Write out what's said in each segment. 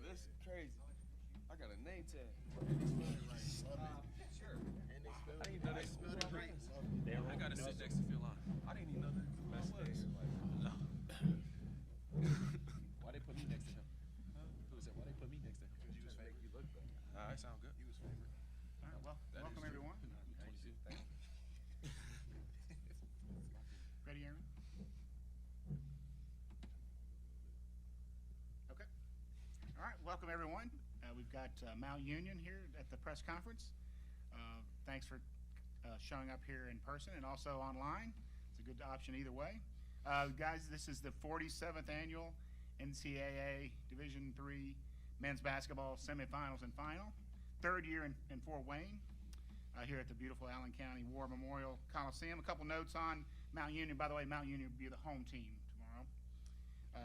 this is crazy. I got a name tag. Sure. And they spelled it. I didn't know they spelled it right. I got to sit next to Phil on. I didn't even know that who I was. No. Why they put me next to him? Who said, why they put me next to him? Because you was fake. You look better. All right, sound good. You was favorite. All right, well, That welcome is true. everyone. 22. Thank you. Ready, Aaron? Okay. All right, welcome everyone. We've got Mount Union here at the press conference. Thanks for showing up here in person and also online. It's a good option either way. Guys, this is the 47th annual NCAA Division III men's basketball semifinals and final. Third year in Fort Wayne, here at the beautiful Allen County War Memorial Coliseum. A couple notes on Mount Union. By the way, Mount Union will be the home team tomorrow.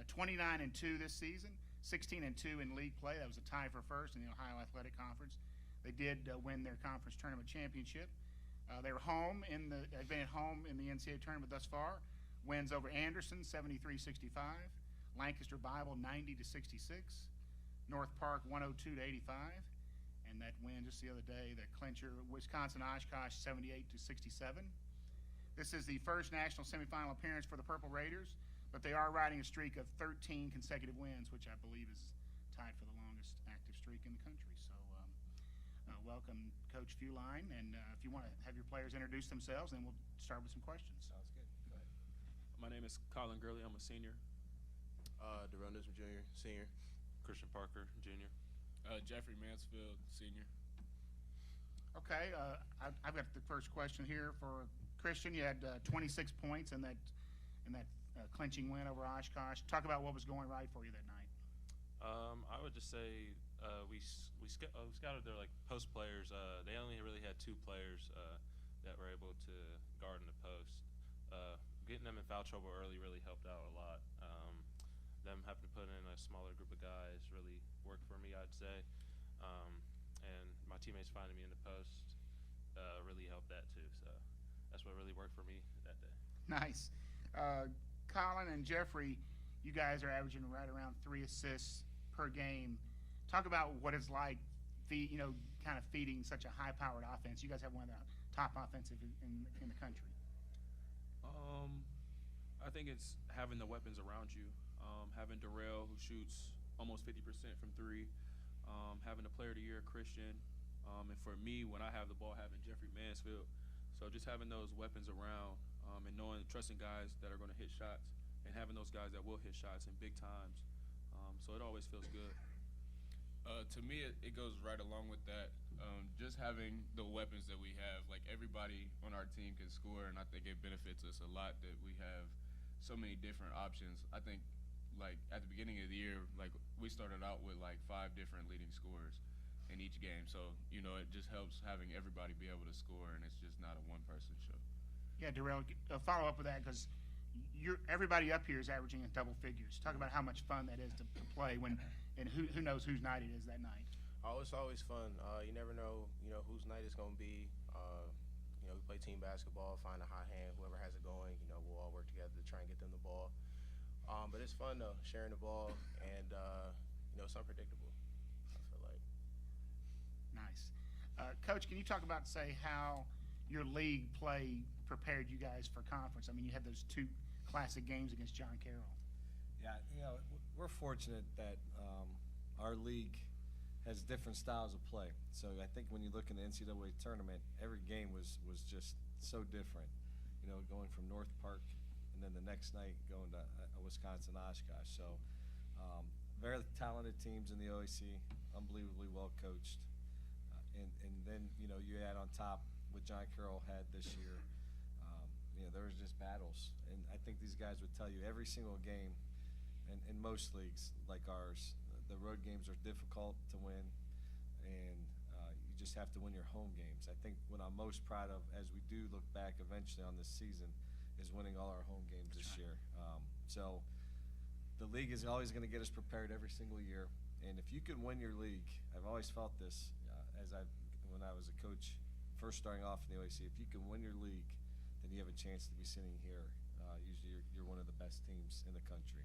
29-2 this season, 16-2 in league play. That was a tie for first in the Ohio Athletic Conference. They did win their conference tournament championship. They were they've been at home in the NCAA tournament thus far. Wins over Anderson, 73-65. Lancaster Bible, 90-66. North Park, 102-85. And that win just the other day, the clincher, Wisconsin Oshkosh, 78-67. This is the first national semifinal appearance for the Purple Raiders, but they are riding a streak of 13 consecutive wins, which I believe is tied for the longest active streak in the country. So welcome, Coach Feuline, and if you want to have your players introduce themselves, then we'll start with some questions. Sounds good. Go ahead. My name is Colin Gurley. I'm a senior. Darrell Nisman Jr., senior. Christian Parker, junior. Jeffrey Mansfield, senior. Okay, I've got the first question here for Christian. You had 26 points in that clinching win over Oshkosh. Talk about what was going right for you that night. I would just say we scouted their post players. They only really had two players that were able to guard in the post. Getting them in foul trouble early really helped out a lot. Them having to put in a smaller group of guys really worked for me, I'd say. And my teammates finding me in the post really helped that too. So that's what really worked for me that day. Nice. Colin and Jeffrey, you guys are averaging right around 3 assists per game. Talk about what it's like, kind of feeding such a high-powered offense. You guys have one of the top offensive in the country. I think it's having the weapons around you. Having Darrell, who shoots almost 50% from three. Having the player of the year, Christian. And for me, when I have the ball, having Jeffrey Mansfield. So just having those weapons around and trusting guys that are going to hit shots and having those guys that will hit shots in big times. So it always feels good. To me, it goes right along with that. Just having the weapons that we have, like everybody on our team can score, and I think it benefits us a lot that we have so many different options. I think, like at the beginning of the year, like we started out with like 5 different leading scorers in each game. So it just helps having everybody be able to score, and it's just not a one-person show. Yeah, Darrell, follow up with that because everybody up here is averaging in double figures. Talk about how much fun that is to play and who knows whose night it is that night. Oh, it's always fun. You never know, whose night it's going to be. We play team basketball, find a hot hand, whoever has it going, we'll all work together to try and get them the ball. But it's fun, though, sharing the ball, and, it's unpredictable, I feel like. Nice. Coach, can you talk about, say, how your league play prepared you guys for conference? I mean, you had those 2 classic games against John Carroll. Yeah, we're fortunate that our league has different styles of play. So I think when you look in the NCAA tournament, every game was just so different. Going from North Park and then the next night going to Wisconsin Oshkosh. So very talented teams in the OAC, unbelievably well coached. And then, you add on top what John Carroll had this year. There was just battles. And I think these guys would tell you every single game, and in most leagues like ours, the road games are difficult to win, and you just have to win your home games. I think what I'm most proud of as we do look back eventually on this season is winning all our home games this year. So the league is always going to get us prepared every single year, and if you can win your league, I've always felt this when I was a coach first starting off in the OAC, if you can win your league, then you have a chance to be sitting here. Usually you're one of the best teams in the country.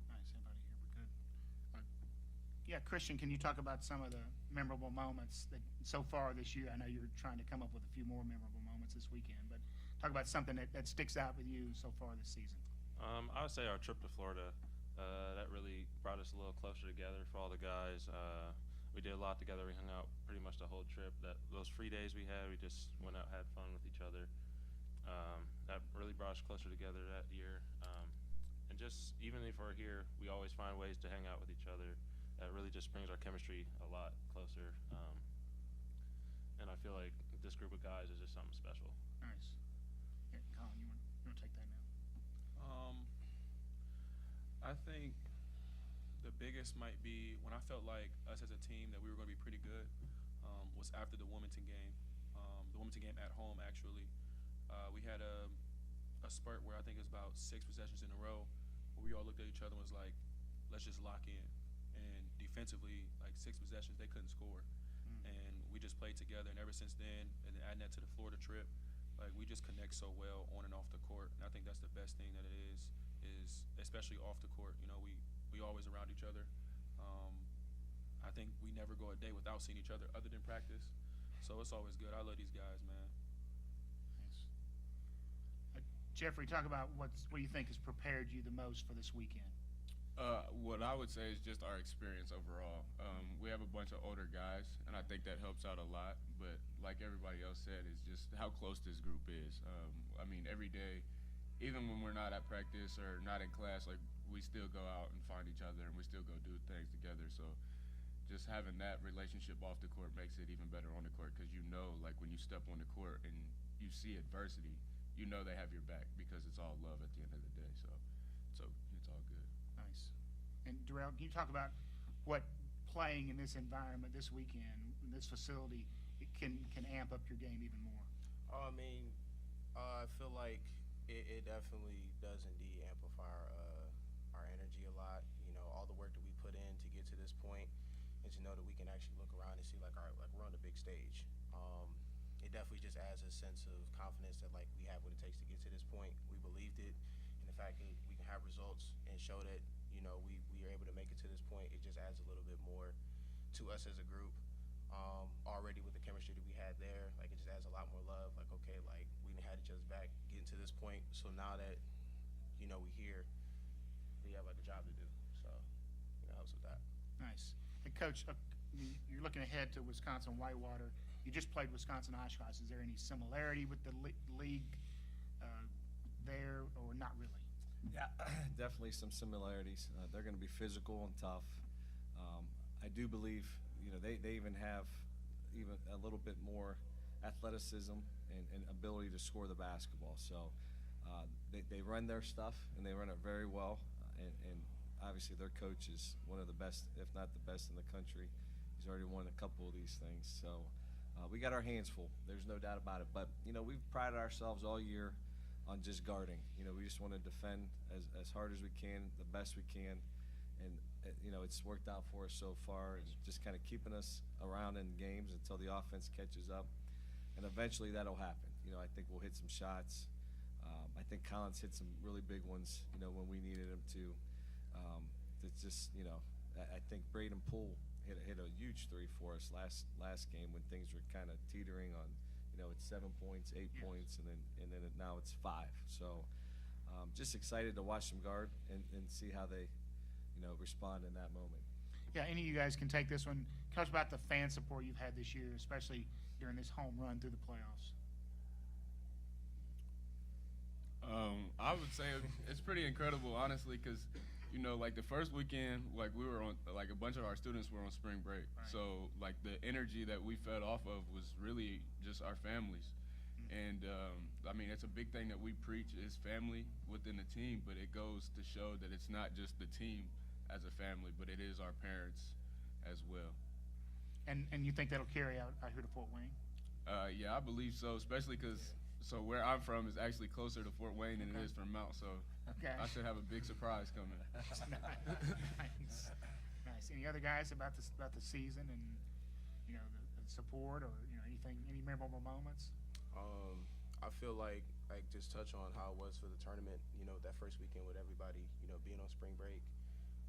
Nice, everybody here, we're good. Yeah, Christian, can you talk about some of the memorable moments that so far this year? I know you're trying to come up with a few more memorable moments this weekend, but talk about something that sticks out with you so far this season. I would say our trip to Florida, that really brought us a little closer together for all the guys. We did a lot together. We hung out pretty much the whole trip. Those free days we had, we just went out, had fun with each other. That really brought us closer together that year. And just even if we're here, we always find ways to hang out with each other. That really just brings our chemistry a lot closer. And I feel like this group of guys is just something special. Nice. Yeah, Colin, you want to take that now? I think the biggest might be when I felt like us as a team that we were going to be pretty good was after the Wilmington game. The Wilmington game at home, actually. We had a spurt where I think it was about 6 possessions in a row where we all looked at each other and was like, let's just lock in. And defensively, like 6 possessions, they couldn't score. And we just played together. And ever since then, and then adding that to the Florida trip, like we just connect so well on and off the court. And I think that's the best thing that it is especially off the court. You know, we always around each other. I think we never go a day without seeing each other other than practice. So it's always good. I love these guys, man. Nice. Jeffrey, talk about what you think has prepared you the most for this weekend. What I would say is just our experience overall. We have a bunch of older guys, and I think that helps out a lot. But like everybody else said, it's just how close this group is. I mean, every day, even when we're not at practice or not in class, like we still go out and find each other, and we still go do things together. So just having that relationship off the court makes it even better on the court because you know, like when you step on the court and you see adversity, you know they have your back because it's all love at the end of the day. So it's all good. Nice. And Darrell, can you talk about what playing in this environment this weekend, in this facility, it can amp up your game even more? I mean, I feel like it definitely does indeed amplify our energy a lot. You know, all the work that we put in to get to this point, and to know that we can actually look around and see like, all right, like we're on the big stage. It definitely just adds a sense of confidence that like we have what it takes to get to this point. We believed it, and the fact that we can have results and show that you know we are able to make it to this point, it just adds a little bit more to us as a group. Already with the chemistry that we had there, like it just adds a lot more love. Like okay, like we didn't had each other's back getting to this point, so now that you know we here, we have like a job to do. So you know, helps with that. Nice. And Coach, you're looking ahead to Wisconsin Whitewater. You just played Wisconsin Oshkosh. Is there any similarity with the league there, or not really? Yeah, definitely some similarities. They're going to be physical and tough. I do believe, you know, they even have even a little bit more athleticism and ability to score the basketball. So they run their stuff, and they run it very well. And obviously their coach is one of the best, if not the best in the country. He's already won a couple of these things. So we got our hands full. There's no doubt about it. But, you know, we've prided ourselves all year on just guarding. You know, we just want to defend as hard as we can, the best we can. And, you know, it's worked out for us so far. It's just kind of keeping us around in games until the offense catches up. And eventually that'll happen. You know, I think we'll hit some shots. I think Collins hit some really big ones, you know, when we needed him to. It's just, you know, I think Braden Poole hit a huge three for us last game when things were kind of teetering on, you know, it's 7 points, 8 points, and then now it's 5. So just excited to watch them guard and see how they, you know, respond in that moment. Yeah, any of you guys can take this one. Talk about the fan support you've had this year, especially during this home run through the playoffs. I would say it's pretty incredible, honestly, because, you know, like the first weekend, like we were on, like a bunch of our students were on spring break. Right. So, like the energy that we fed off of was really just our families. And, I mean, it's a big thing that we preach is family within the team, but it goes to show that it's not just the team as a family, but it is our parents as well. And you think that'll carry out here to Fort Wayne? Yeah, I believe so, especially because where I'm from is actually closer to Fort Wayne than it is from Mount, so I should have a big surprise coming. Nice. Nice. Any other guys about the season and, you know, the support, or, you know, any memorable moments? I feel like just touch on how it was for the tournament, you know, that first weekend with everybody, you know, being on spring break.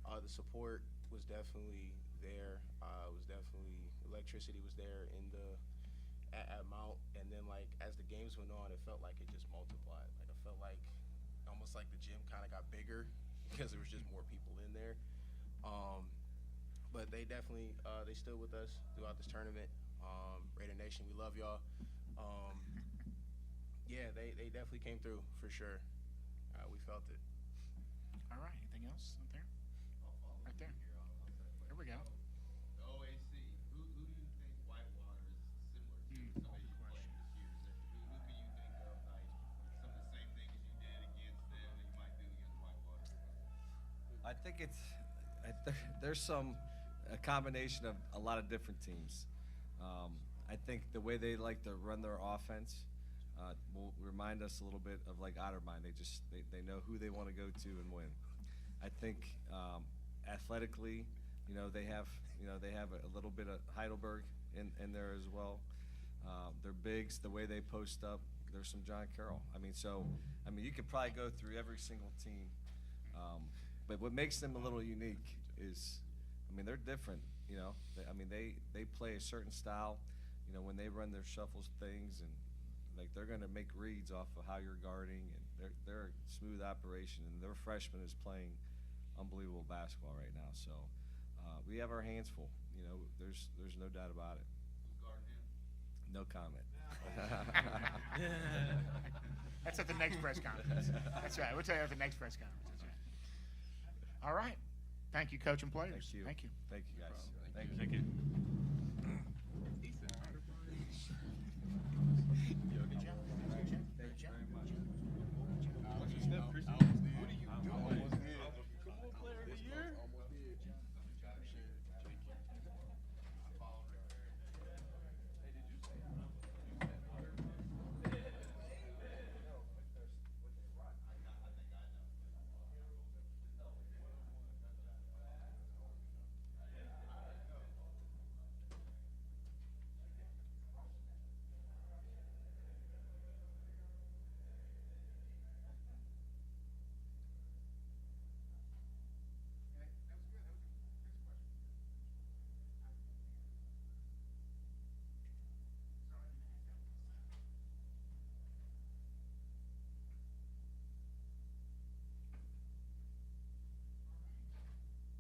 The support was definitely there. It was definitely electricity was there in the at Mount, and then like as the games went on, it felt like it just multiplied. Like I felt like almost like the gym kind of got bigger because there was just more people in there. But they definitely they stood with us throughout this tournament. Raider Nation, we love y'all. Yeah, they definitely came through for sure. We felt it. All right. Anything else up there? Right there. Here we go. The OAC, who do you think Whitewater is similar to somebody you played this year? Who can you think of, like, some of the same things you did against them that you might do against Whitewater? I think there's a combination of a lot of different teams. I think the way they like to run their offense will remind us a little bit of like Otterbein. They know who they want to go to and win. I think athletically, they have a little bit of Heidelberg in there as well. Their bigs, the way they post up, there's some John Carroll. You could probably go through every single team. But what makes them a little unique is, they're different. They play a certain style. When they run their shuffles things, and like they're going to make reads off of how you're guarding, and they're a smooth operation. And their freshman is playing unbelievable basketball right now. So we have our hands full. There's no doubt about it. Who's guarding him? No comment. That's at the next press conference. That's right. We'll tell you at the next press conference. That's right. All right. Thank you, coach and players. Thank you. Thank you. Thank you, guys. problem. Thank you. Thank you.